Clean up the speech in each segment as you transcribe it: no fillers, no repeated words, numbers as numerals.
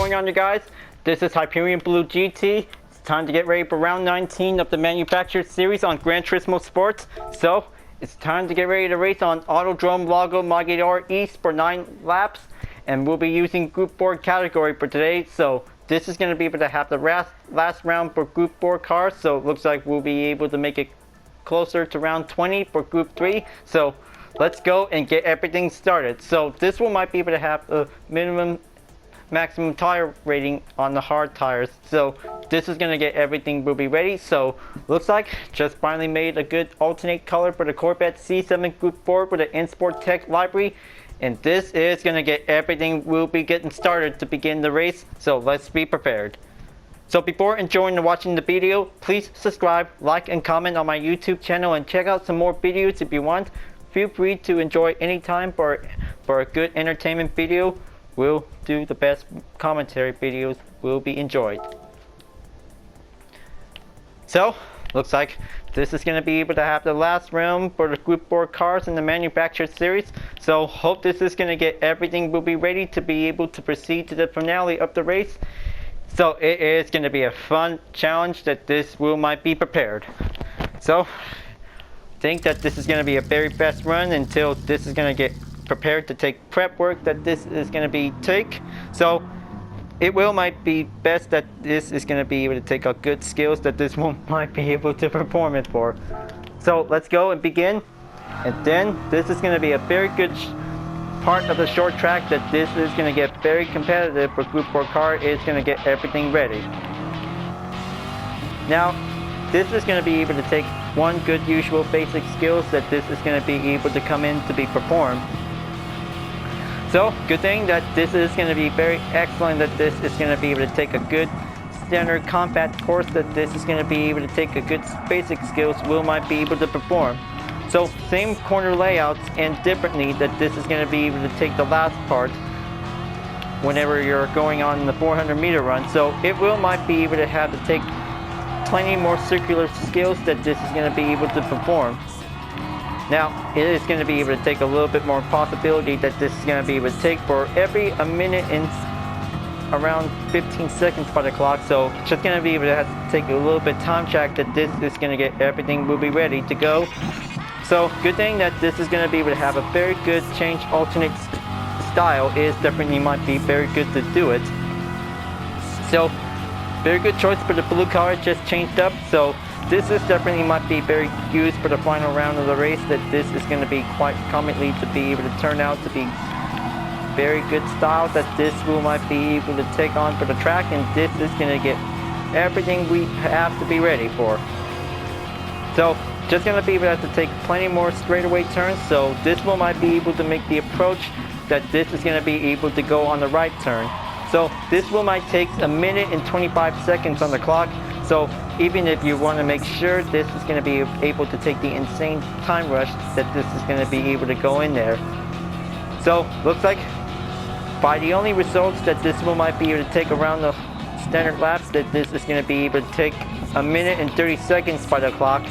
going on, you guys? This is Hyperion-Blue-GT. It's time to get ready for round 19 of the Manufactured Series on Gran Turismo Sports. So, it's time to get ready to race on Autodrome Lago Maggiore East for 9 laps. And we'll be using Group 4 category for today. So, this is going to be able to have the last round for Group 4 cars. So, it looks like we'll be able to make it closer to round 20 for Group 3. So, let's go and get everything started. So this one might be able to have a maximum tire rating on the hard tires. So this is going to get everything will be ready. So looks like just finally made a good alternate color for the Corvette C7 Group 4 with the In-Sport Tech library. And this is going to get everything will be getting started to begin the race. So let's be prepared. So before enjoying and watching the video, please subscribe, like, and comment on my YouTube channel and check out some more videos if you want. Feel free to enjoy anytime for a good entertainment video. We'll do the best commentary videos will be enjoyed. So, looks like this is going to be able to have the last round for the Group 4 cars in the Manufactured Series. So, hope this is going to get everything will be ready to be able to proceed to the finale of the race. So, it is going to be a fun challenge that this might be prepared. So, think that this is going to be a very fast run until this is going to get prepared to take prep work that this is going to be take. So it might be best that this is going to be able to take a good skills that this one might be able to perform it for. So let's go and begin. And then this is going to be a very good part of the short track that this is going to get very competitive for Group 4 car. Is going to get everything ready. Now this is going to be able to take one good usual basic skills that this is going to be able to come in to be performed. So good thing that this is going to be very excellent that this is going to be able to take a good standard combat course that this is going to be able to take a good basic skills might be able to perform. So same corner layouts and differently that this is going to be able to take the last part whenever you're going on the 400-meter run. So it might be able to have to take plenty more circular skills that this is going to be able to perform. Now, it is going to be able to take a little bit more possibility that this is going to be able to take for every a minute and around 15 seconds by the clock. So, just going to be able to have to take a little bit time check that this is going to get everything will be ready to go. So, good thing that this is going to be able to have a very good change alternate style is definitely might be very good to do it. So, very good choice for the blue color just changed up. So this is definitely might be very used for the final round of the race that this is going to be quite commonly to be able to turn out to be very good style that this might be able to take on for the track, and this is going to get everything we have to be ready for. So just going to be able to have to take plenty more straightaway turns, so this might be able to make the approach that this is going to be able to go on the right turn. So this might take a minute and 25 seconds on the clock. So even if you want to make sure this is going to be able to take the insane time rush that this is going to be able to go in there. So looks like by the only results that this might be able to take around the standard laps that this is going to be able to take a minute and 30 seconds by the clock.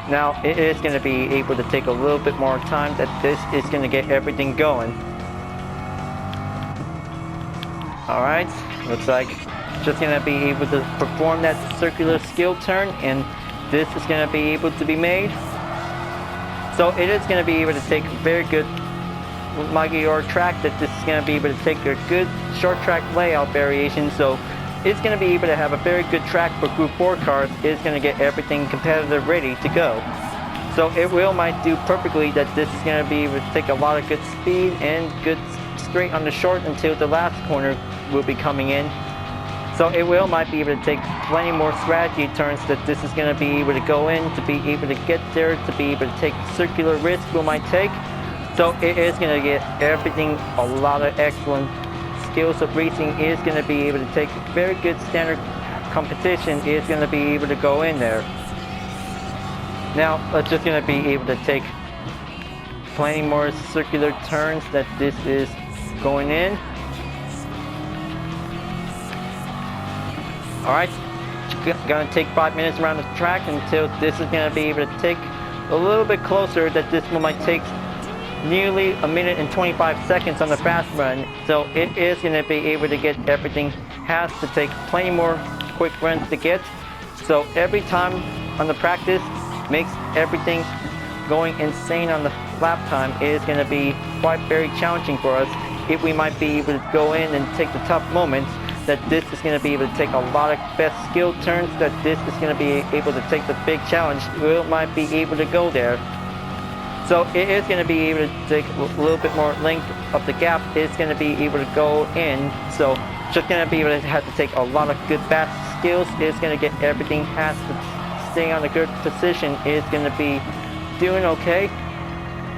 Now it is going to be able to take a little bit more time that this is going to get everything going. Alright, looks like just going to be able to perform that circular skill turn, and this is going to be able to be made. So it is going to be able to take a very good Maggiore track that this is going to be able to take a good short track layout variation. So it's going to be able to have a very good track for Group 4 cars. It's going to get everything competitive ready to go. So it might do perfectly that this is going to be able to take a lot of good speed and good straight on the short until the last corner will be coming in. So it might be able to take plenty more strategy turns that this is going to be able to go in to be able to get there, to be able to take circular risk might take. So it is going to get everything, a lot of excellent skills of racing is going to be able to take very good standard competition is going to be able to go in there. Now it's just going to be able to take plenty more circular turns that this is going in. Alright, gonna take 5 minutes around the track until this is gonna be able to take a little bit closer that this one might take nearly a minute and 25 seconds on the fast run, so it is going to be able to get everything. Has to take plenty more quick runs to get, so every time on the practice makes everything going insane on the lap time is going to be quite very challenging for us. If we might be able to go in and take the tough moments, that this is going to be able to take a lot of best skill turns, that this is going to be able to take the big challenge, we might be able to go there. So it is going to be able to take a little bit more length of the gap. It's going to be able to go in, so just going to be able to have to take a lot of good fast skills. It's going to get everything, has to stay on a good position. It's going to be doing okay.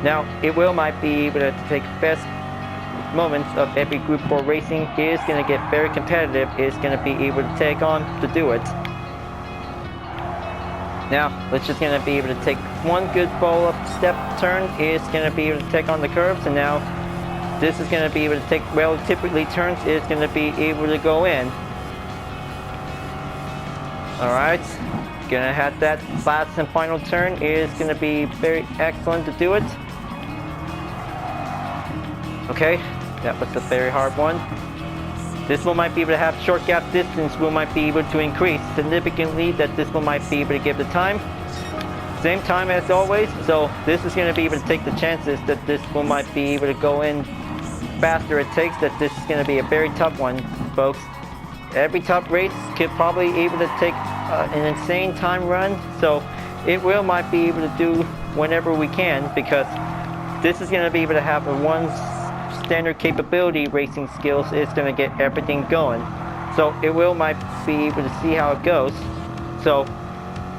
Now it will might be able to take best moments of every Group 4 racing. Is going to get very competitive. It's going to be able to take on to do it. Now let's just going to be able to take one good follow-up step turn. Is going to be able to take on the curves, and now this is going to be able to take relatively turns. It's going to be able to go in. Alright, gonna have that last and final turn. Is going to be very excellent to do it. Okay, that was a very hard one. This one might be able to have short gap distance. We might be able to increase significantly, that this one might be able to give the time. Same time as always, so this is going to be able to take the chances that this one might be able to go in faster it takes, that this is going to be a very tough one, folks. Every tough race could probably able to take an insane time run, so it will might be able to do whenever we can, because this is going to be able to have a one standard capability racing skills. Is going to get everything going, so it will might be able to see how it goes. So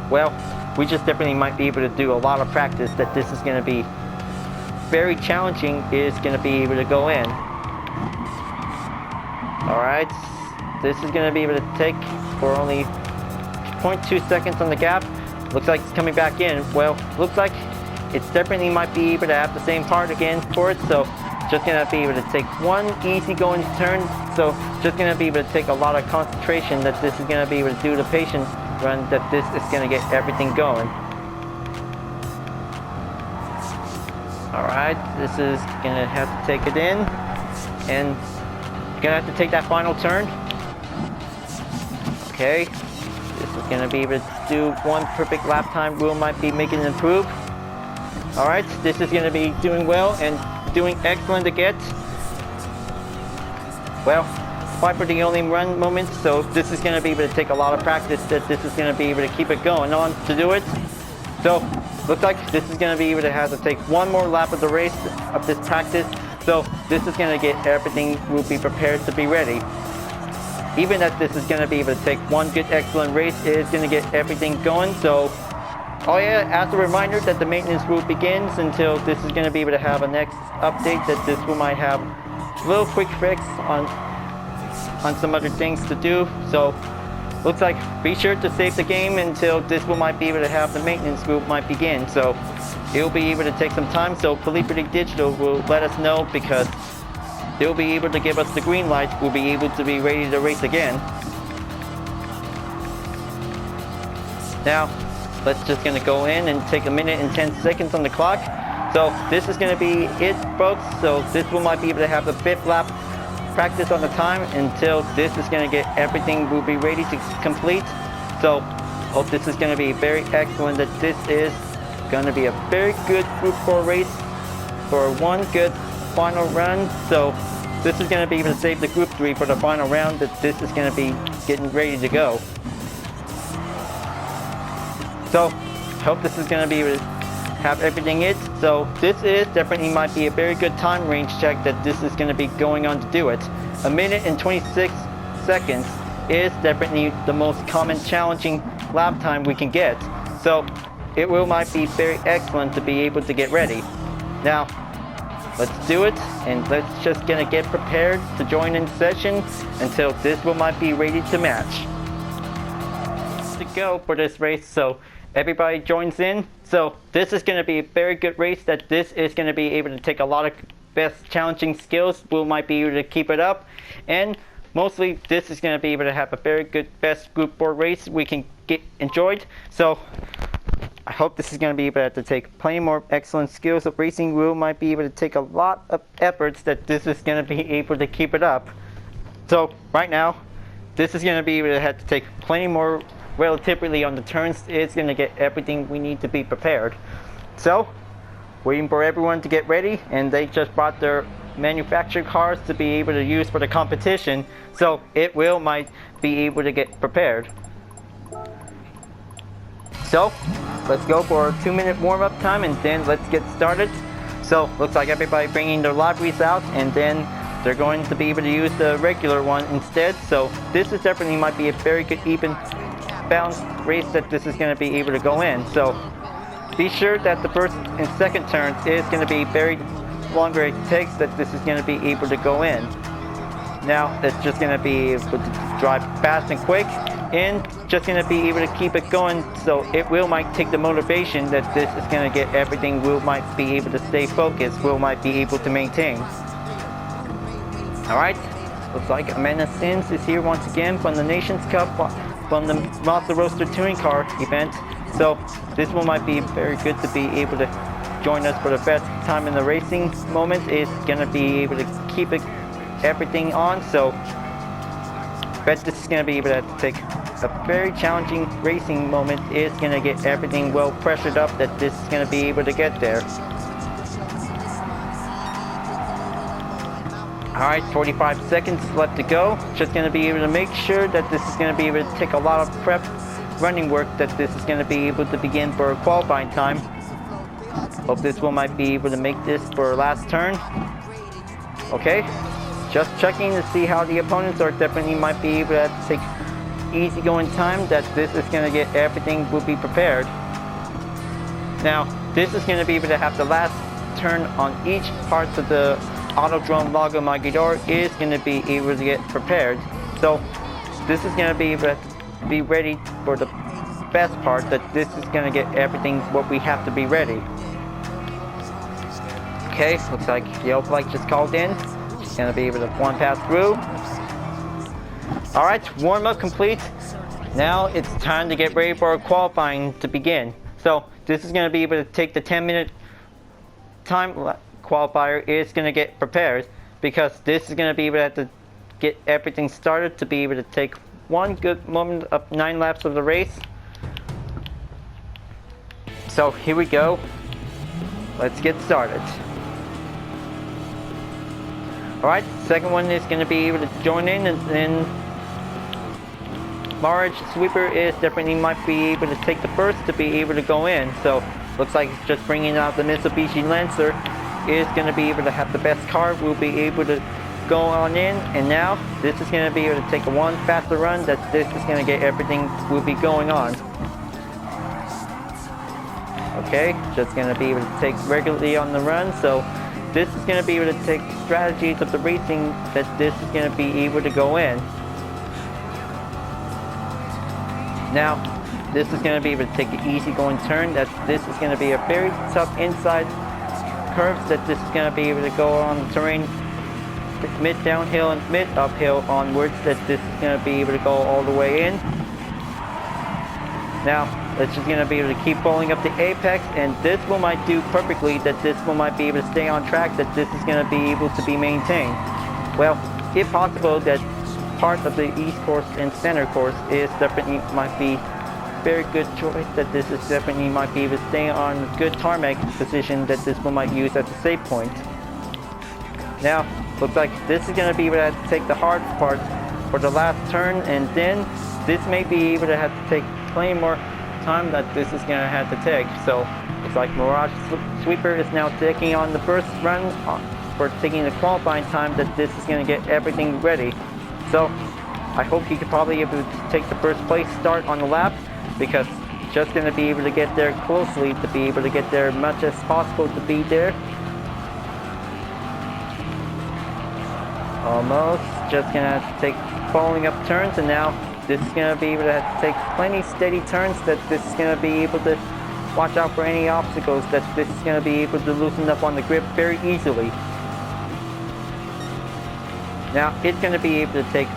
well, we just definitely might be able to do a lot of practice, that this is going to be very challenging. Is going to be able to go in. Alright, this is going to be able to take for only 0.2 seconds on the gap. Looks like it's coming back in. Well, looks like it's definitely might be able to have the same part again for it, so just going to be able to take one easy going turn. So just going to be able to take a lot of concentration, that this is going to be able to do the patient run, that this is going to get everything going. Alright, this is going to have to take it in, and you're going to have to take that final turn. Okay, this is going to be able to do one perfect lap time. We might be making it improve. Alright, this is going to be doing well and doing excellent to get. Well, quite for the only run moment, so this is going to be able to take a lot of practice, that this is going to be able to keep it going on to do it. So looks like this is going to be able to have to take one more lap of the race of this practice, so this is going to get everything, will be prepared to be ready. Even that this is going to be able to take one good excellent race, it is going to get everything going. So oh yeah, as a reminder that the maintenance route begins until this is going to be able to have a next update, that this will might have a little quick fix on some other things to do. So looks like be sure to save the game until this will might be able to have the maintenance route might begin. So it will be able to take some time, so Calibri Digital will let us know, because they'll be able to give us the green light. We'll be able to be ready to race again. Now let's just gonna go in and take a minute and 10 seconds on the clock. So this is gonna be it, folks. So this will might be able to have the 5th lap practice on the time until this is gonna get everything will be ready to complete. So hope this is gonna be very excellent, that this is gonna be a very good Group 4 race for one good final run. So this is gonna be able to save the Group 3 for the final round, that this is gonna be getting ready to go. So hope this is going to be able to have everything it. So this is definitely might be a very good time range check, that this is going to be going on to do it. A minute and 26 seconds is definitely the most common challenging lap time we can get. So it will might be very excellent to be able to get ready. Now let's do it, and let's just gonna get prepared to join in session until this will might be ready to match. To go for this race, so everybody joins in. So this is going to be a very good race, that this is going to be able to take a lot of best challenging skills. We might be able to keep it up, and mostly this is going to be able to have a very good best Group 4 race we can get enjoyed. So I hope this is going to be able to take plenty more excellent skills of racing. We might be able to take a lot of efforts that this is going to be able to keep it up. So right now, this is going to be able to have to take plenty more relatively on the turns. It's going to get everything we need to be prepared. So waiting for everyone to get ready, and they just brought their manufactured cars to be able to use for the competition. So it might be able to get prepared. So let's go for a 2-minute warm-up time, and then let's get started. So looks like everybody bringing their libraries out, and then they're going to be able to use the regular one instead. So this is definitely might be a very good even balanced race that this is going to be able to go in. So be sure that the first and second turns is going to be very longer it takes that this is going to be able to go in. Now it's just going to be able to drive fast and quick, and just going to be able to keep it going. So it might take the motivation that this is going to get everything. Might be able to stay focused. Might be able to maintain. All right, looks like Amanda Sims is here once again from the Nations Cup, from the Mazda Roadster Touring Car event. So this one might be very good to be able to join us for the best time in the racing moment. Is going to be able to keep everything on. So bet this is going to be able to take a very challenging racing moment. Is going to get everything well pressured up that this is going to be able to get there. Alright, 45 seconds left to go. Just going to be able to make sure that this is going to be able to take a lot of prep running work that this is going to be able to begin for a qualifying time. Hope this one might be able to make this for last turn. Okay, just checking to see how the opponents are. Definitely might be able to take easy going time that this is going to get everything will be prepared. Now this is going to be able to have the last turn on each part of the Autodrome Lago Maggiore is going to be able to get prepared. So this is going to be able to be ready for the best part, that this is going to get everything what we have to be ready. Okay, looks like yellow flag just called in. Just going to be able to one pass through. Alright, warm up complete. Now it's time to get ready for qualifying to begin. So this is going to be able to take the 10-minute time qualifier is going to get prepared, because this is going to be able to have to get everything started to be able to take one good moment of 9 laps of the race. So here we go. Let's get started. Alright, second one is going to be able to join in, and then Marge Sweeper is definitely might be able to take the first to be able to go in. So looks like it's just bringing out the Mitsubishi Lancer is going to be able to have the best car. We'll be able to go on in, and now this is going to be able to take a one faster run that this is going to get everything will be going on. Okay, just going to be able to take regularly on the run. So this is going to be able to take strategies of the racing that this is going to be able to go in. Now this is going to be able to take an easy going turn. That this is going to be a very tough inside curves that this is going to be able to go on the terrain, mid downhill and mid uphill onwards, that this is going to be able to go all the way in. Now it's just going to be able to keep pulling up the apex, and this one might do perfectly, that this one might be able to stay on track, that this is going to be able to be maintained. Well, if possible, that part of the east course and center course is definitely might be very good choice, that this is definitely might be able to stay on a good tarmac position that this one might use as a save point. Now looks like this is going to be able to have to take the hard part for the last turn, and then this may be able to have to take plenty more time that this is going to have to take. So looks like Mirage Sweeper is now taking on the first run for taking the qualifying time, that this is going to get everything ready. So I hope he could probably be able to take the first place start on the lap, because just going to be able to get there closely to be able to get there much as possible to be there. Almost just going to have to take following up turns, and now this is going to be able to have to take plenty steady turns, that this is going to be able to watch out for any obstacles, that this is going to be able to loosen up on the grip very easily. Now it's going to be able to take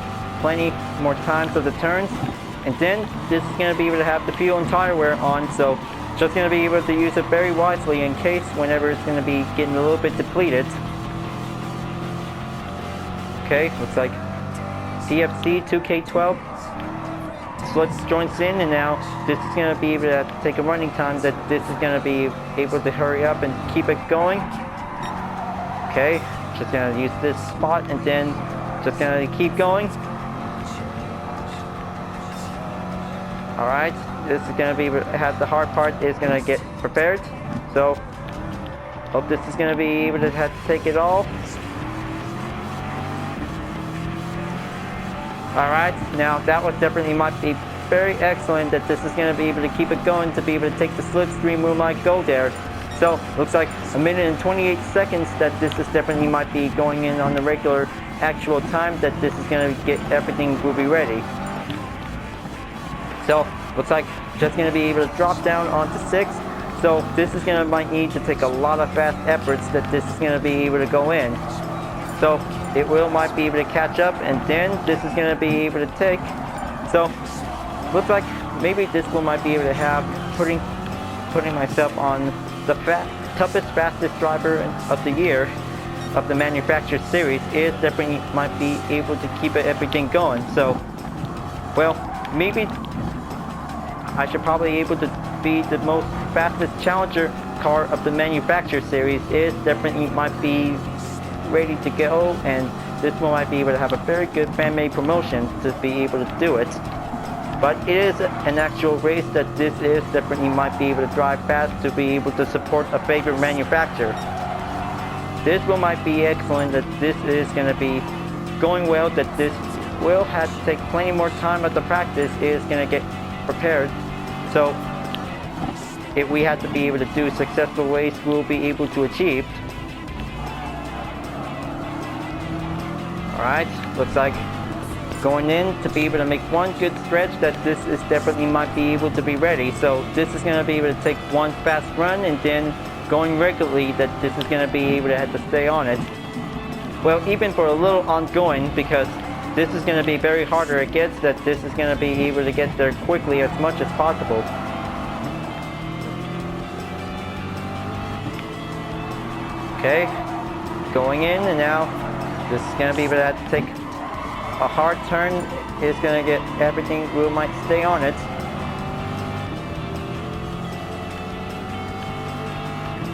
plenty more times of the turns, and then this is going to be able to have the fuel and tire wear on. So just going to be able to use it very wisely in case whenever it's going to be getting a little bit depleted. Okay, looks like TFC 2K12 Sludge joints in, and now this is going to be able to take a running time that this is going to be able to hurry up and keep it going. Okay, just going to use this spot and then just going to keep going. Alright, this is going to be, the hard part is going to get prepared. So, hope this is going to be able to have to take it all. Alright, now that was definitely might be very excellent that this is going to be able to keep it going to be able to take the slipstream wheel might go there. So, looks like 1 minute and 28 seconds that this is definitely might be going in on the regular actual time that this is going to get everything will be ready. So, looks like just going to be able to drop down onto 6. So, this is going to might need to take a lot of fast efforts that this is going to be able to go in. So, it will might be able to catch up, and then this is going to be able to take. So, looks like maybe this will might be able to have putting myself on the toughest, fastest driver of the year of the manufacturer series is definitely might be able to keep everything going. So, well, maybe I should probably able to be the most fastest challenger car of the manufacturer series is definitely might be ready to go, and this one might be able to have a very good fan-made promotion to be able to do it. But it is an actual race that this is definitely might be able to drive fast to be able to support a favorite manufacturer. This will might be excellent that this is going to be going well, that this will have to take plenty more time at the practice is going to get prepared. So if we have to be able to do a successful race, we'll be able to achieve. Alright, looks like going in to be able to make one good stretch that this is definitely might be able to be ready. So this is going to be able to take one fast run and then going regularly that this is going to be able to have to stay on it. Well, even for a little ongoing, because this is going to be very harder it gets, that this is going to be able to get there quickly as much as possible. Okay, going in, and now this is going to be able to have to take a hard turn. Is going to get everything, we might stay on it.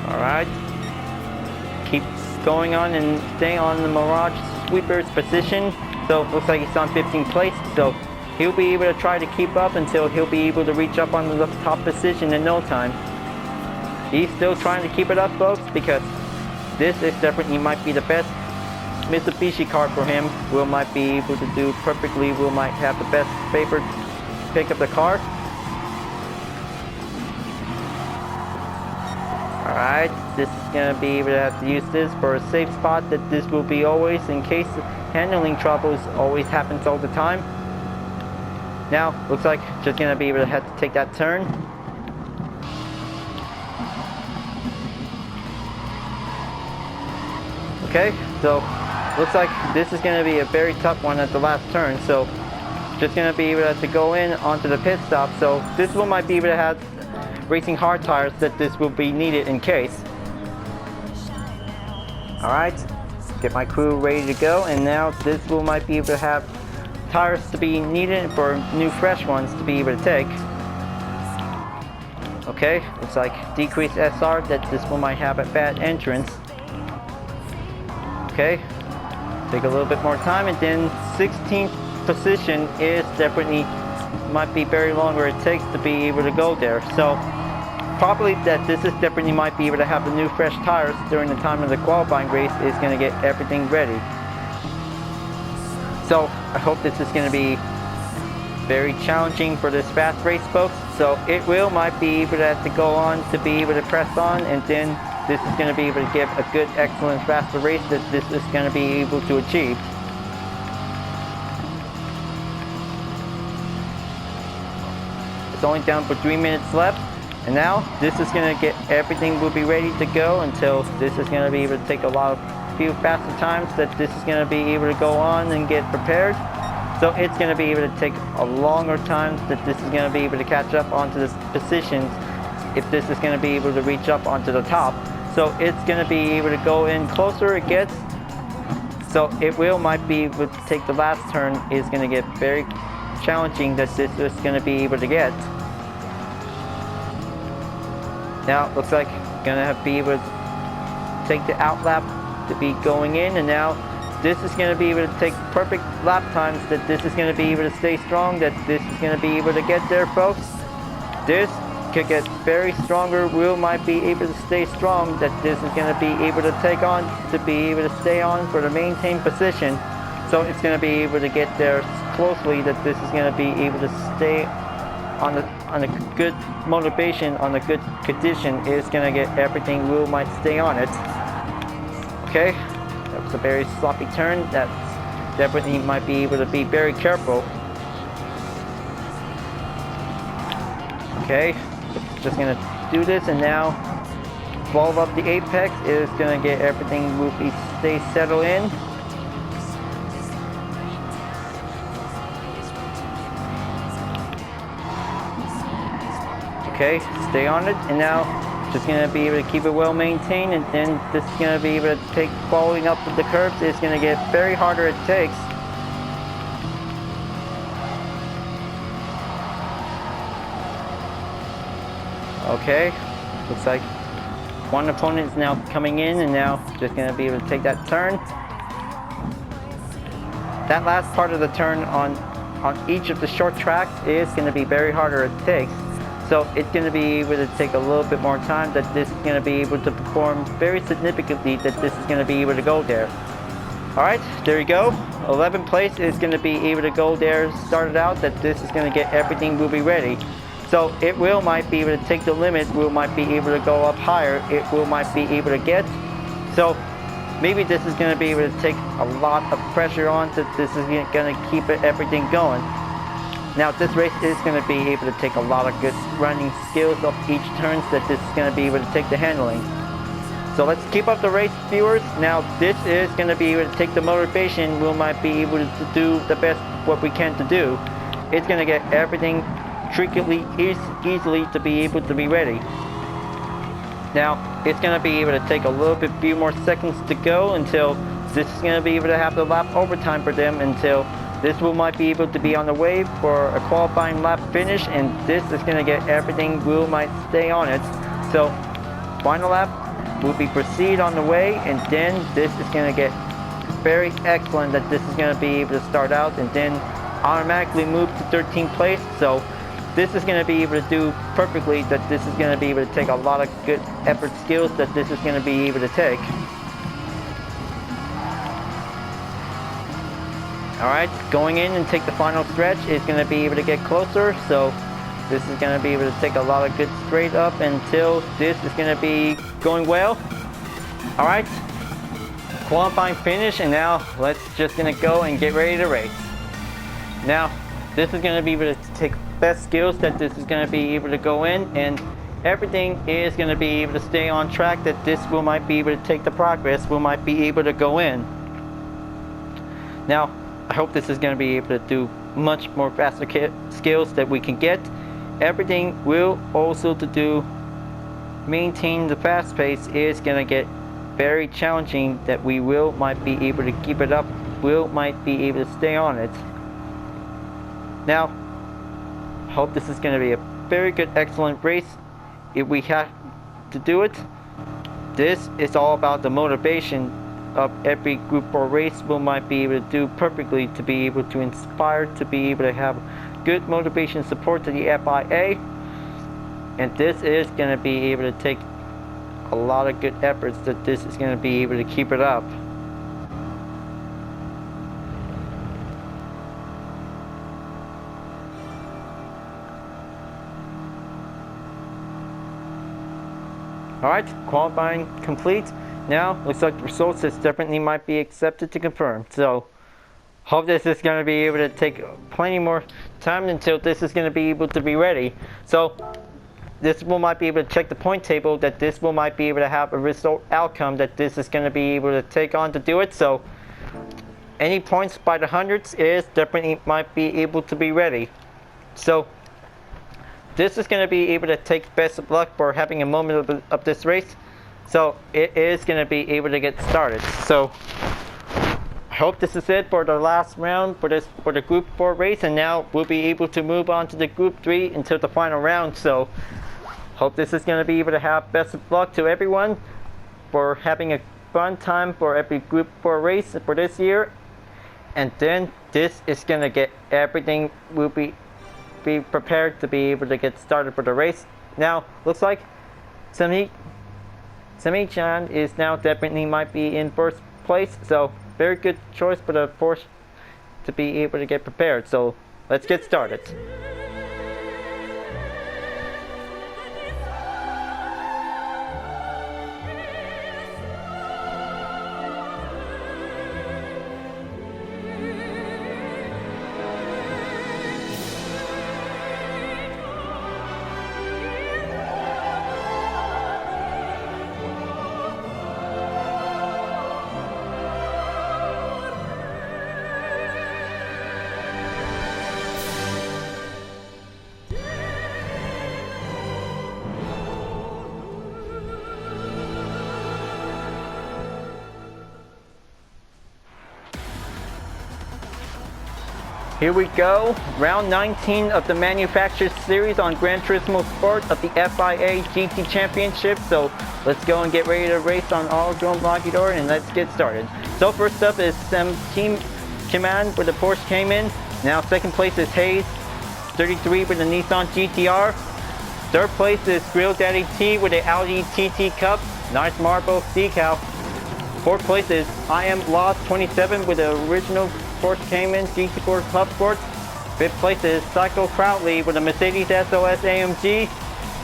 Alright, keep going on and stay on the Mirage Sweeper's position. So looks like he's on 15th place, so he'll be able to try to keep up until he'll be able to reach up on the top position in no time. He's still trying to keep it up, folks, because this is definitely might be the best Mitsubishi car for him. Will might be able to do perfectly, will might have the best favorite pick of the car. Alright, this is going to be able to have to use this for a safe spot that this will be always in case handling troubles always happens all the time. Now, looks like just going to be able to have to take that turn. Okay, so looks like this is going to be a very tough one at the last turn. So just going to be able to have to go in onto the pit stop. So this one might be able to have racing hard tires that this will be needed in case. Alright, get my crew ready to go, and now this will might be able to have tires to be needed for new fresh ones to be able to take. Okay, looks like decreased SR that this one might have a bad entrance. Okay, take a little bit more time, and then 16th position is definitely might be very longer it takes to be able to go there. So probably that this is definitely might be able to have the new fresh tires during the time of the qualifying race is going to get everything ready. So I hope this is going to be very challenging for this fast race, folks. So it will might be able to have to go on to be able to press on, and then this is going to be able to give a good, excellent, faster race that this is going to be able to achieve. It's only down for 3 minutes left, and now this is going to get everything will be ready to go until this is going to be able to take a few faster times that this is going to be able to go on and get prepared. So it's going to be able to take a longer time that this is going to be able to catch up onto the positions if this is going to be able to reach up onto the top. So it's going to be able to go in closer it gets. So it might be able to take the last turn is going to get very challenging that this is going to be able to get. Now looks like going to be able to take the out lap to be going in, and now this is going to be able to take perfect lap times that this is going to be able to stay strong, that this is going to be able to get there, folks. This could get very stronger. Will might be able to stay strong, that this is going to be able to take on, to be able to stay on for the maintain position. So it's going to be able to get there closely, that this is going to be able to stay on a good motivation, on a good condition. Is going to get everything. Will might stay on it. Okay, that was a very sloppy turn. That definitely might be able to be very careful. Okay, just gonna do this, and now follow up the apex. Is gonna get everything will be stay settled in. Okay, stay on it, and now just gonna be able to keep it well maintained, and then this is gonna be able to take following up with the curves. It's gonna get very harder it takes. Okay, looks like one opponent is now coming in, and now just gonna be able to take that turn. That last part of the turn on each of the short tracks is gonna be very harder it takes. So it's going to be able to take a little bit more time, that this is going to be able to perform very significantly, that this is going to be able to go there. Alright, there you go. 11th place is going to be able to go there, started out, that this is going to get everything will be ready. So it might be able to take the limit, might be able to go up higher, might be able to get. So maybe this is going to be able to take a lot of pressure on, that this is going to keep everything going. Now this race is going to be able to take a lot of good running skills of each turns, that this is going to be able to take the handling. So let's keep up the race, viewers. Now this is going to be able to take the motivation. We might be able to do the best what we can to do. It's going to get everything trickily, easily to be able to be ready. Now it's going to be able to take a little bit few more seconds to go until this is going to be able to have the lap overtime for them, until this might be able to be on the way for a qualifying lap finish, and this is going to get everything. Might stay on it. So final lap will be proceed on the way, and then this is going to get very excellent, that this is going to be able to start out and then automatically move to 13th place. So this is going to be able to do perfectly, that this is going to be able to take a lot of good effort skills, that this is going to be able to take. Alright, going in and take the final stretch is going to be able to get closer, so this is going to be able to take a lot of good straight up until this is going to be going well. Alright, qualifying finish, and now let's just going to go and get ready to race. Now, this is going to be able to take best skills, that this is going to be able to go in, and everything is going to be able to stay on track, that this might be able to take the progress, might be able to go in. Now, I hope this is going to be able to do much more faster skills that we can get. Everything will also to do maintain the fast pace is going to get very challenging, that we might be able to keep it up, might be able to stay on it. Now, I hope this is going to be a very good, excellent race. If we have to do it, this is all about the motivation of every group or race. Might be able to do perfectly, to be able to inspire, to be able to have good motivation support to the FIA, and this is going to be able to take a lot of good efforts, that this is going to be able to keep it up. Alright, qualifying complete. Now, looks like the results is definitely might be accepted to confirm. So, hope this is going to be able to take plenty more time until this is going to be able to be ready. So, this might be able to check the point table, that this might be able to have a result outcome, that this is going to be able to take on to do it. So, any points by the hundreds is definitely might be able to be ready. So, this is going to be able to take best of luck for having a moment of this race. So it is going to be able to get started. So I hope this is it for the last round for the Group 4 race, and now we'll be able to move on to the Group 3 until the final round. So hope this is going to be able to have best of luck to everyone for having a fun time for every Group 4 race for this year. And then this is going to get everything will be prepared to be able to get started for the race. Now looks like Semi-chan is now definitely might be in first place, so very good choice for the Porsche to be able to get prepared. So let's get started. Here we go, round 19 of the Manufacturers Series on Gran Turismo Sport of the FIA GT Championship. So let's go and get ready to race on Autodrome Lago Maggiore, and let's get started. So first up is Team Command where the Porsche came in. Now second place is Hayes 33 with the Nissan GTR. Third place is Grill Daddy T with the Audi TT Cup. Nice marble decal. Fourth place is I Am Lost 27 with the original Porsche Cayman GT4 Club Sports. Fifth place is Psycho Crowley with a Mercedes SOS AMG.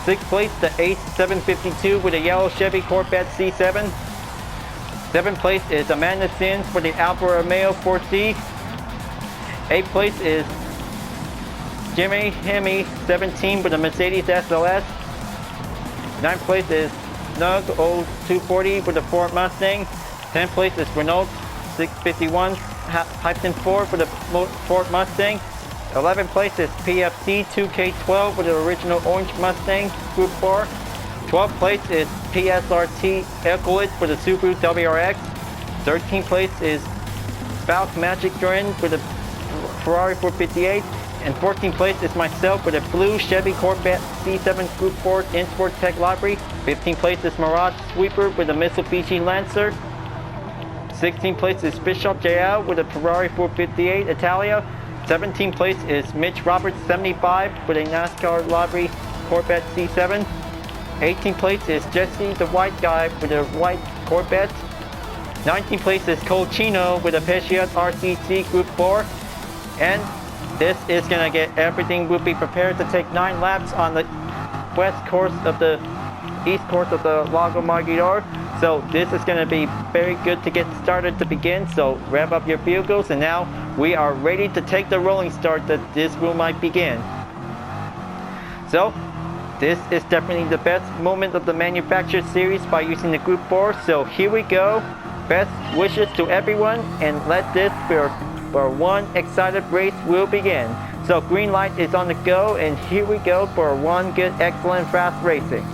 Sixth place, the Ace 752 with a yellow Chevy Corvette C7. Seventh place is Amanda Sins for the Alfa Romeo 4C. Eighth place is Jimmy Hemi 17 with a Mercedes SOS. Ninth place is Nug 0240 with the Ford Mustang. 10th place is Renault 651 4 for the Ford Mustang. 11th place is PFC 2K12 with the original Orange Mustang Group 4. 12th place is PSRT Eclipse for the Subaru WRX. 13th place is Falk Magic Dragon with the Ferrari 458. And 14th place is myself with a blue Chevy Corvette C7 Group 4 in Sport Tech Library. 15th place is Mirage Sweeper with the Mitsubishi Lancer. 16th place is Bishop JL with a Ferrari 458 Italia. 17th place is Mitch Roberts 75 with a NASCAR Library Corvette C7. 18th place is Jesse the White Guy with a white Corvette. 19th place is Colchino with a Peugeot RCC Group 4. And this is going to get everything will be prepared to take 9 laps on the west course of the east course of the Lago Maggiore. So this is going to be very good to get started to begin. So rev up your vehicles, and now we are ready to take the rolling start that this will might begin. So this is definitely the best moment of the Manufacturer Series by using the Group 4. So here we go. Best wishes to everyone, and let this for one excited race will begin. So green light is on the go, and here we go for one good, excellent, fast racing.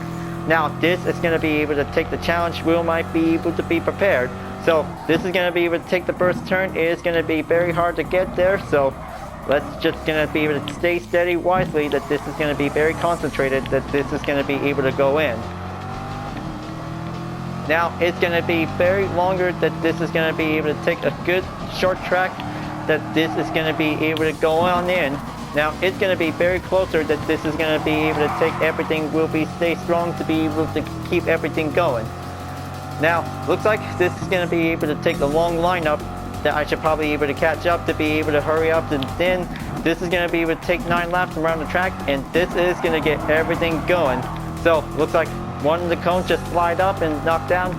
Now this is going to be able to take the challenge wheel might be able to be prepared. So this is going to be able to take the first turn. It is going to be very hard to get there. So let's just going to be able to stay steady wisely that this is going to be very concentrated, that this is going to be able to go in. Now it's going to be very longer, that this is going to be able to take a good short track, that this is going to be able to go on in. Now it's going to be very closer, that this is going to be able to take everything will be stay strong to be able to keep everything going. Now looks like this is going to be able to take a long lineup that I should probably be able to catch up to be able to hurry up, and then this is going to be able to take 9 laps around the track, and this is going to get everything going. So looks like one of the cones just slide up and knock down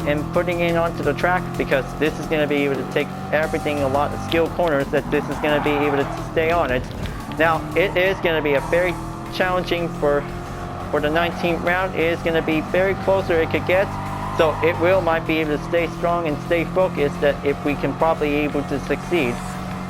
and putting it onto the track, because this is going to be able to take everything, a lot of skill corners, that this is going to be able to stay on it. Now it is going to be a very challenging for the 19th round. It is going to be very closer it could get, so it will might be able to stay strong and stay focused, that if we can probably able to succeed.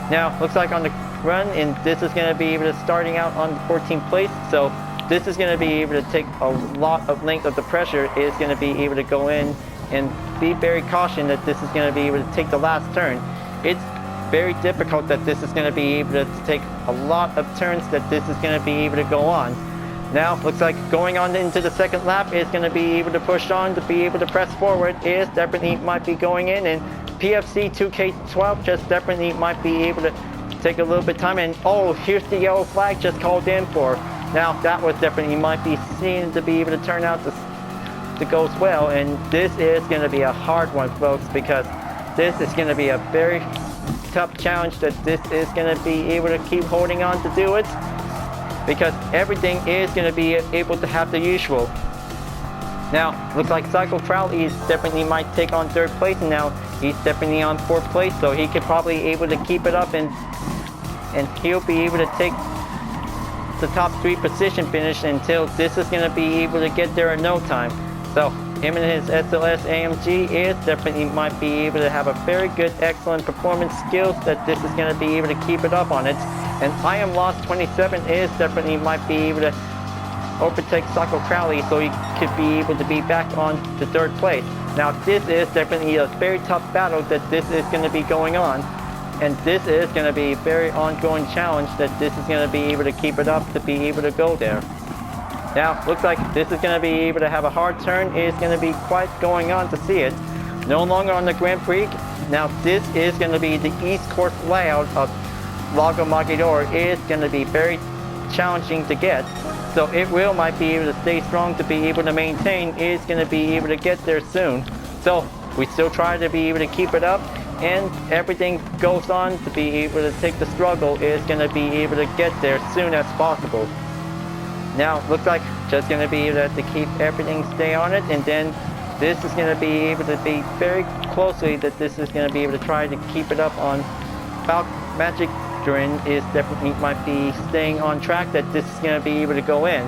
Now looks like on the run, and this is going to be able to starting out on the 14th place. So this is going to be able to take a lot of length of the pressure. Is going to be able to go in and be very cautious that this is going to be able to take the last turn. It's very difficult that this is going to be able to take a lot of turns that this is going to be able to go on. Now, looks like going on into the second lap is going to be able to push on to be able to press forward. Is definitely might be going in, and PFC 2K12 just definitely might be able to take a little bit of time. And oh, here's the yellow flag just called in for. Now, that was definitely might be seen to be able to turn out to go as well. And this is going to be a hard one, folks, because this is going to be a very tough challenge that this is going to be able to keep holding on to do it, because everything is going to be able to have the usual. Now, looks like Cycle Crowley is definitely might take on 3rd place, and now he's definitely on 4th place, so he could probably able to keep it up, and he'll be able to take the top 3 position finish until this is going to be able to get there in no time. So him and his SLS AMG is definitely might be able to have a very good, excellent performance skills that this is going to be able to keep it up on it. And I Am Lost 27 is definitely might be able to overtake Cycle Crowley, so he could be able to be back on to 3rd place. Now this is definitely a very tough battle that this is going to be going on, and this is going to be a very ongoing challenge that this is going to be able to keep it up to be able to go there. Now, looks like this is going to be able to have a hard turn. It's going to be quite going on to see it. No longer on the Grand Prix. Now, this is going to be the East Course layout of Lago Maggiore. It's going to be very challenging to get. So it will might be able to stay strong to be able to maintain. It's going to be able to get there soon. So we still try to be able to keep it up, and everything goes on to be able to take the struggle. Is going to be able to get there as soon as possible. Now, looks like just going to be able to keep everything stay on it, and then this is going to be able to be very closely that this is going to be able to try to keep it up on. Magic Gran is definitely might be staying on track that this is going to be able to go in.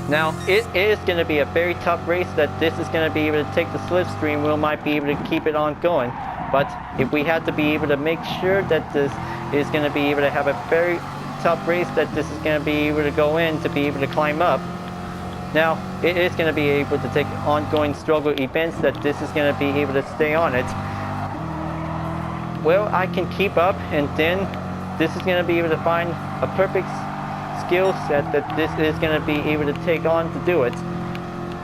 Now, it is going to be a very tough race that this is going to be able to take the slipstream. We might be able to keep it on going, but if we have to be able to make sure that this is going to be able to have a very tough race that this is going to be able to go in to be able to climb up. Now, it is going to be able to take ongoing struggle events that this is going to be able to stay on it. Well, I can keep up, and then this is going to be able to find a perfect skill set that this is going to be able to take on to do it.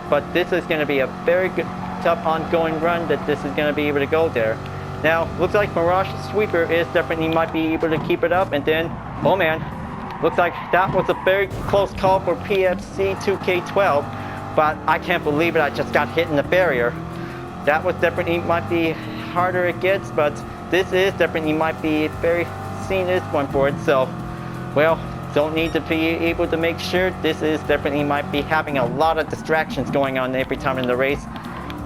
But this is going to be a very good, tough ongoing run that this is going to be able to go there. Now, looks like Mirage Sweeper is definitely might be able to keep it up, and then, oh man, looks like that was a very close call for PFC 2K12, but I can't believe it, I just got hit in the barrier. That was definitely might be harder it gets, but this is definitely might be very seen this one for it, so, well, don't need to be able to make sure. This is definitely might be having a lot of distractions going on every time in the race.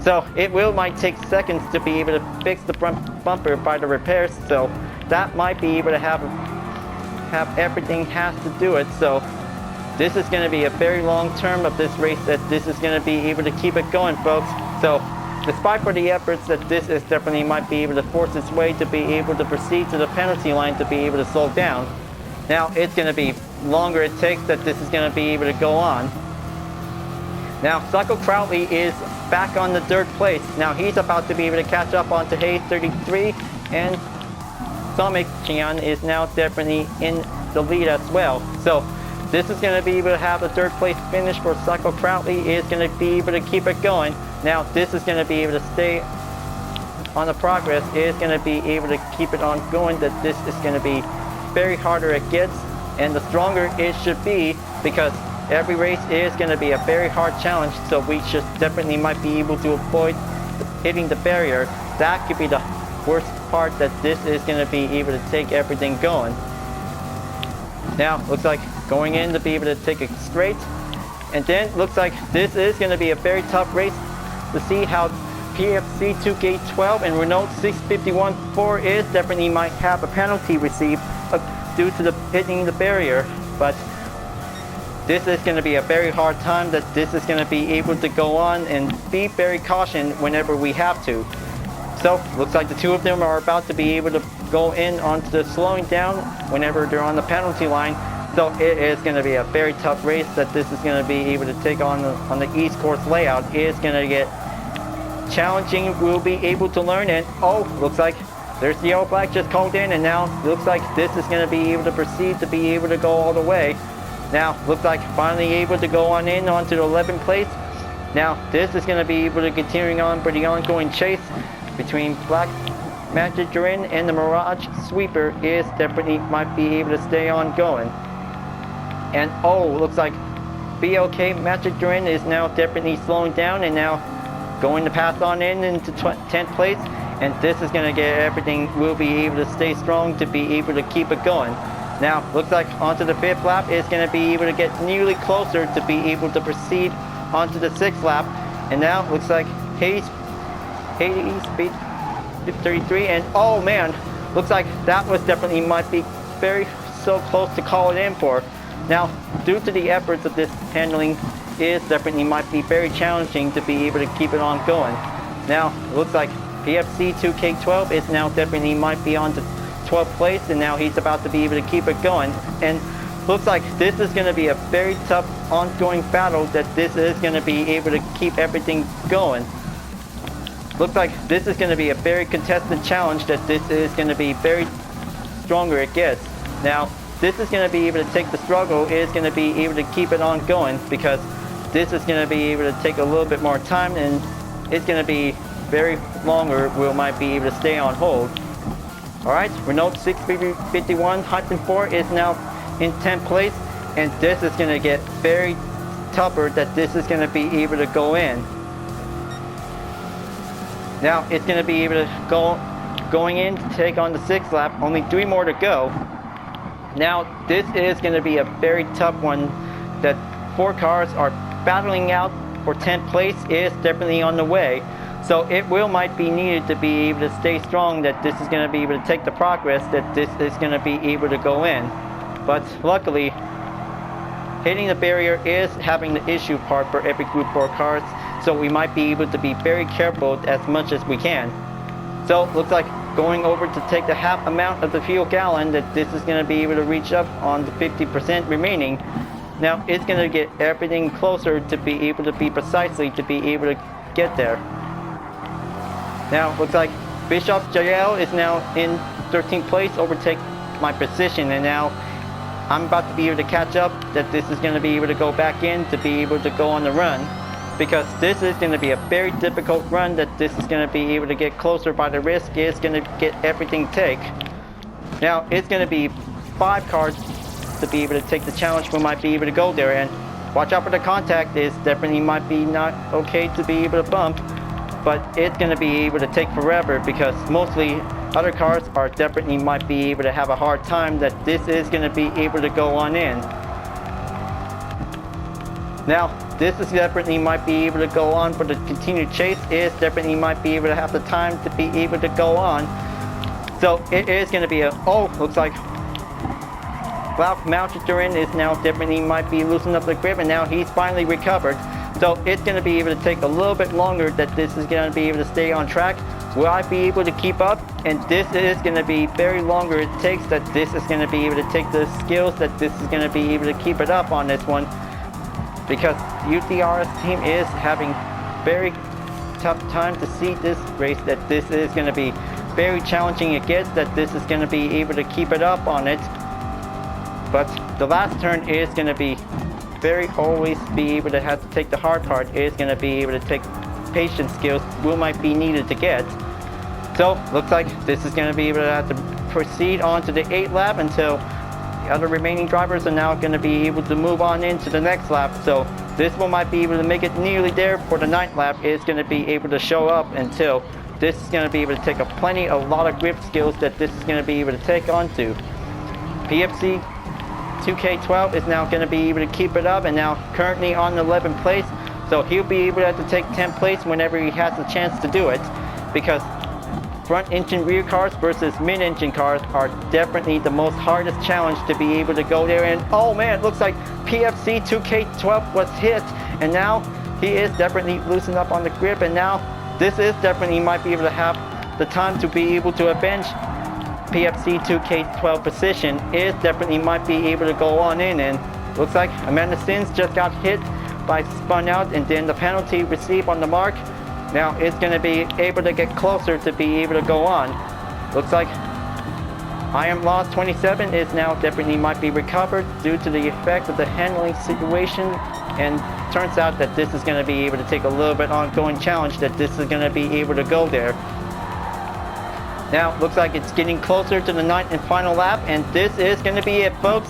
So it might take seconds to be able to fix the front bumper by the repairs, so that might be able to have everything has to do it. So this is going to be a very long term of this race that this is going to be able to keep it going, folks. So despite for the efforts that this is definitely might be able to force its way to be able to proceed to the penalty line to be able to slow down. Now it's going to be longer it takes that this is going to be able to go on. Now Cycle Crowley is back on the 3rd place. Now he's about to be able to catch up onto Hayes 33, and Sonic Gian is now definitely in the lead as well. So this is going to be able to have a 3rd place finish for Cycle Crowley. Is going to be able to keep it going. Now this is going to be able to stay on the progress. Is going to be able to keep it on going. That this is going to be very harder it gets, and the stronger it should be, because every race is going to be a very hard challenge, so we should definitely might be able to avoid hitting the barrier. That could be the worst part that this is going to be able to take everything going. Now looks like going in to be able to take it straight, and then looks like this is going to be a very tough race to see how PFC 2K12 and Renault 651-4 is definitely might have a penalty received due to the hitting the barrier, but this is going to be a very hard time that this is going to be able to go on and be very cautious whenever we have to. So looks like the two of them are about to be able to go in onto the slowing down whenever they're on the penalty line. So it is going to be a very tough race that this is going to be able to take on the East course layout. It is going to get challenging. We'll be able to learn it. Oh, looks like there's the yellow flag just called in, and now looks like this is going to be able to proceed to be able to go all the way. Now looks like finally able to go on in onto the 11th place. Now this is going to be able to continuing on for the ongoing chase between Black Maggiore and the Mirage Sweeper is definitely might be able to stay on going. And oh, looks like BLK Maggiore is now definitely slowing down and now going to pass on in into 10th place. And this is going to get everything, will be able to stay strong to be able to keep it going. Now looks like onto the 5th lap is going to be able to get nearly closer to be able to proceed onto the 6th lap. And now looks like Hades speed 33, and oh man, looks like that was definitely might be very so close to call it in for. Now due to the efforts of this handling is definitely might be very challenging to be able to keep it on going. Now looks like PFC 2K12 is now definitely might be on to 12th place, and now he's about to be able to keep it going. And looks like this is going to be a very tough ongoing battle that this is going to be able to keep everything going. Looks like this is going to be a very contested challenge that this is going to be very stronger it gets. Now this is going to be able to take the struggle, is going to be able to keep it on going, because this is going to be able to take a little bit more time, and it's going to be very longer. We might be able to stay on hold. Alright, Renault 651 Hyperion-4 is now in 10th place, and this is going to get very tougher that this is going to be able to go in. Now it's going to be able to going in to take on the 6th lap, only 3 more to go. Now this is going to be a very tough one that 4 cars are battling out for 10th place is definitely on the way. So it might be needed to be able to stay strong that this is going to be able to take the progress that this is going to be able to go in. But luckily, hitting the barrier is having the issue part for every Group 4 cars, so we might be able to be very careful as much as we can. So looks like going over to take the half amount of the fuel gallon that this is going to be able to reach up on the 50% remaining. Now it's going to get everything closer to be able to be precisely to be able to get there. Now looks like Bishop Jael is now in 13th place, overtake my position, and now I'm about to be able to catch up that this is going to be able to go back in to be able to go on the run, because this is going to be a very difficult run that this is going to be able to get closer by the risk is going to get everything take. Now it's going to be 5 cars to be able to take the challenge. We might be able to go there, and watch out for the contact. Is definitely might be not okay to be able to bump, but it's going to be able to take forever because mostly other cars are definitely might be able to have a hard time that this is going to be able to go on in. Now this is definitely might be able to go on for the continued chase, is definitely might be able to have the time to be able to go on. So it is going to be a, oh, looks like Black Maggiore is now definitely might be loosening up the grip, and now he's finally recovered. So it's going to be able to take a little bit longer that this is going to be able to stay on track. Will I be able to keep up? And this is going to be very longer it takes that this is going to be able to take the skills that this is going to be able to keep it up on this one, because UTRS team is having very tough time to see this race, that this is going to be very challenging it gets, that this is going to be able to keep it up on it. But the last turn is going to be very always be able to have to take the hard part, is going to be able to take patience skills will might be needed to get. So looks like this is going to be able to have to proceed on to the 8th lap until the other remaining drivers are now going to be able to move on into the next lap. So this one might be able to make it nearly there for the 9th lap, is going to be able to show up until this is going to be able to take a lot of grip skills that this is going to be able to take on to. PFC 2K12 is now going to be able to keep it up, and now currently on 11th place, so he'll be able to have to take 10th place whenever he has the chance to do it, because front engine rear cars versus mid engine cars are definitely the most hardest challenge to be able to go there. And oh man, it looks like PFC 2K12 was hit, and now he is definitely loosening up on the grip, and now this is definitely might be able to have the time to be able to avenge PFC 2K12 position is definitely might be able to go on in, and looks like Amanda Sins just got hit by spun out, and then the penalty received on the mark. Now it's going to be able to get closer to be able to go on. Looks like I Am Lost 27 is now definitely might be recovered due to the effect of the handling situation, and turns out that this is going to be able to take a little bit ongoing challenge, that this is going to be able to go there. Now looks like it's getting closer to the 9th and final lap, and this is going to be it, folks.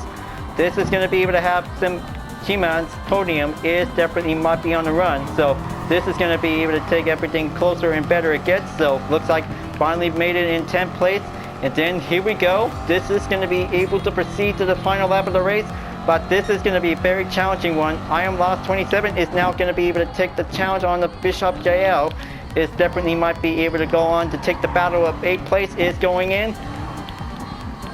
This is going to be able to have some Chiman's podium is definitely might be on the run, so this is going to be able to take everything closer and better it gets. So looks like finally made it in 10th place, and then here we go. This is going to be able to proceed to the final lap of the race, but this is going to be a very challenging one. I Am Lost 27 is now going to be able to take the challenge on the Bishop JL. Is definitely might be able to go on to take the battle of 8th place is going in.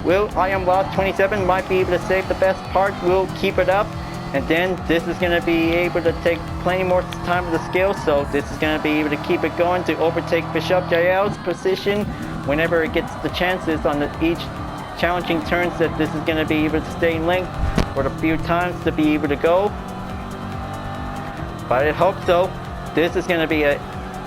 Will I Am Lost 27 might be able to save the best part, will keep it up, and then this is going to be able to take plenty more time of the skill, so this is going to be able to keep it going to overtake Bishop JL's position whenever it gets the chances on each challenging turns, that this is going to be able to stay in length for a few times to be able to go. But I hope so. This is going to be a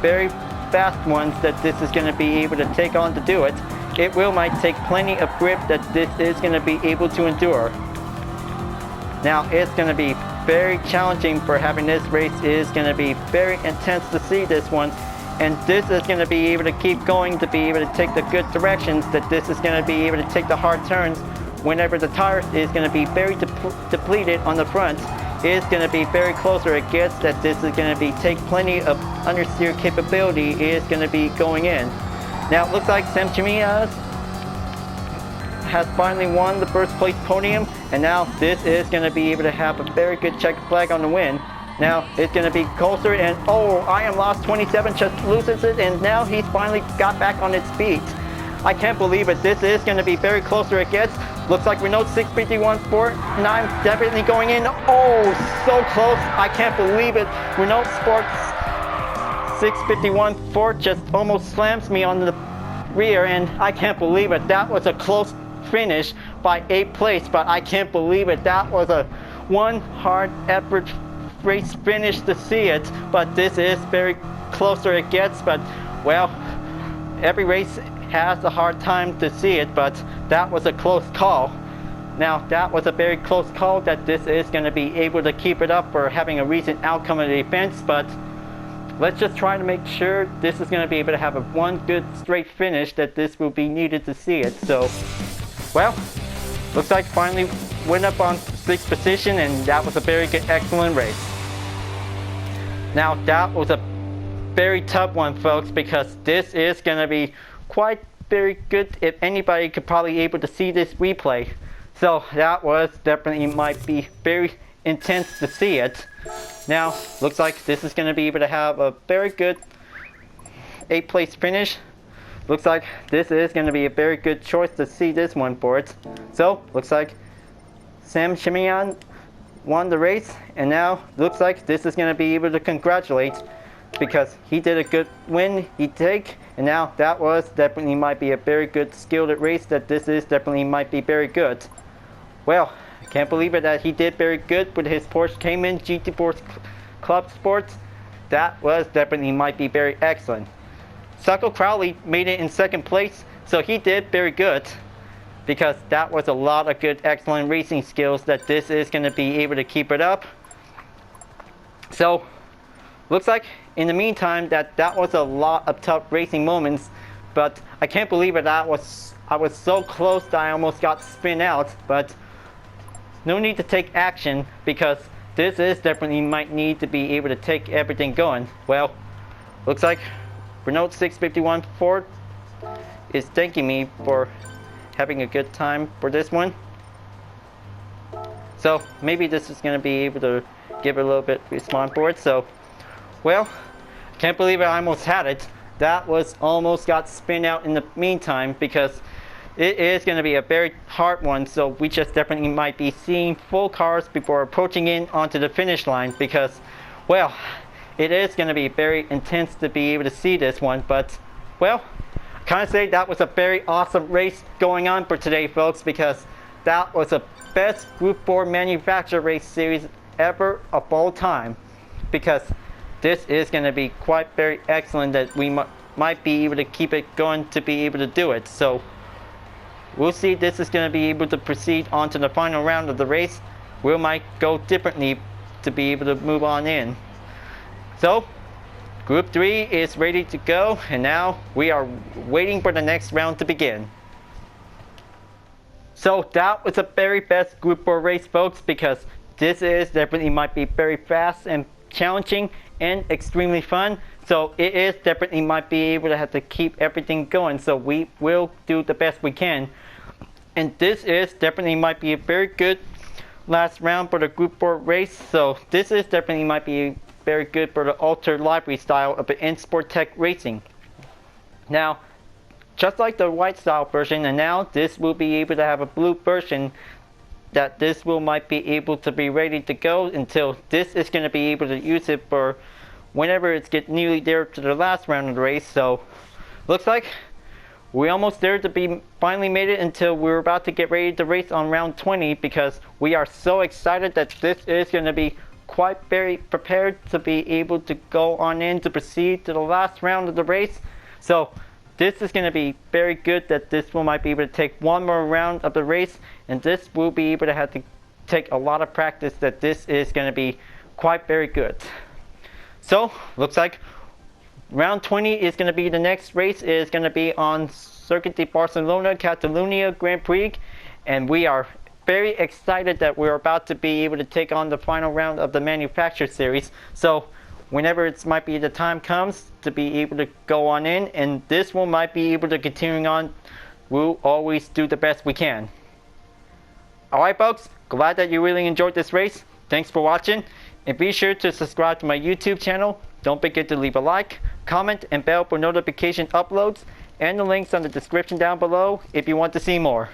very fast one that this is going to be able to take on to do it. It will might take plenty of grip that this is going to be able to endure. Now it's going to be very challenging for having this race. Is going to be very intense to see this one, and this is going to be able to keep going to be able to take the good directions, that this is going to be able to take the hard turns whenever the tire is going to be very depleted on the front. Is going to be very closer it gets, that this is going to be take plenty of understeer capability is going to be going in. Now it looks like Sam Chimias has finally won the first place podium, and now this is going to be able to have a very good check flag on the win. Now it's going to be closer, and oh, I Am Lost 27 just loses it, and now he's finally got back on its feet. I can't believe it. This is going to be very closer it gets. Looks like Renault 651-49 definitely going in. Oh, so close. I can't believe it. Renault Sports 651-4 just almost slams me on the rear, and I can't believe it. That was a close finish by 8th place, but I can't believe it. That was a one hard effort race finish to see it, but this is very closer it gets. But well, every race has a hard time to see it, but that was a close call. Now that was a very close call, that this is going to be able to keep it up for having a recent outcome of the events, but let's just try to make sure this is going to be able to have a one good straight finish, that this will be needed to see it. So well, looks like finally went up on 6th position, and that was a very good, excellent race. Now that was a very tough one, folks, because this is going to be quite very good if anybody could probably able to see this replay. So that was definitely might be very intense to see it. Now looks like this is going to be able to have a very good 8th place finish. Looks like this is going to be a very good choice to see this one for it. So looks like Sam Chimian won the race, and now looks like this is going to be able to congratulate, because he did a good win he take, and now that was definitely might be a very good skilled race, that this is definitely might be very good. Well, I can't believe it that he did very good with his Porsche Cayman GT Sports Club Sports. That was definitely might be very excellent. Suckle Crowley made it in 2nd place, so he did very good, because that was a lot of good excellent racing skills, that this is going to be able to keep it up. So looks like in the meantime that was a lot of tough racing moments, but I can't believe it. I was so close that I almost got spin out, but no need to take action, because this is definitely might need to be able to take everything going. Well, looks like Renault 651 Ford is thanking me for having a good time for this one. So maybe this is going to be able to give it a little bit respond for it. So well, can't believe I almost had it. That was almost got spin out in the meantime, because it is going to be a very hard one. So we just definitely might be seeing full cars before approaching in onto the finish line, because well, it is going to be very intense to be able to see this one. But well, kind of say that was a very awesome race going on for today, folks, because that was the best Group 4 manufacturer race series ever of all time, because this is going to be quite very excellent that we might be able to keep it going to be able to do it. So we'll see if this is going to be able to proceed on to the final round of the race. We might go differently to be able to move on in. So Group 3 is ready to go, and now we are waiting for the next round to begin. So that was the very best Group 4 race, folks, because this is definitely might be very fast and challenging and extremely fun. So it is definitely might be able to have to keep everything going. So we will do the best we can. And this is definitely might be a very good last round for the Group 4 race. So this is definitely might be very good for the Ultra Library style of the In-Sport Tech Racing. Now, just like the white style version, and now this will be able to have a blue version that this will might be able to be ready to go until this is going to be able to use it for whenever it's get nearly there to the last round of the race. So looks like we're almost there to be finally made it until we're about to get ready to race on round 20, because we are so excited that this is going to be quite very prepared to be able to go on in to proceed to the last round of the race. So this is going to be very good that this will might be able to take one more round of the race, and this will be able to have to take a lot of practice that this is going to be quite very good. So looks like round 20 is going to be the next race. It is going to be on Circuit de Barcelona Catalunya Grand Prix, and we are very excited that we're about to be able to take on the final round of the manufacturer series. So whenever it might be the time comes to be able to go on in, and this one might be able to continue on, we'll always do the best we can. Alright folks, glad that you really enjoyed this race. Thanks for watching, and be sure to subscribe to my YouTube channel. Don't forget to leave a like, comment, and bell for notification uploads, and the links on the description down below if you want to see more.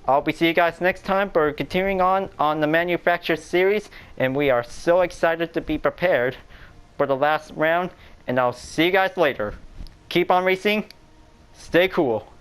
I'll be seeing you guys next time for continuing on the manufacturer series, and we are so excited to be prepared for the last round, and I'll see you guys later. Keep on racing, stay cool.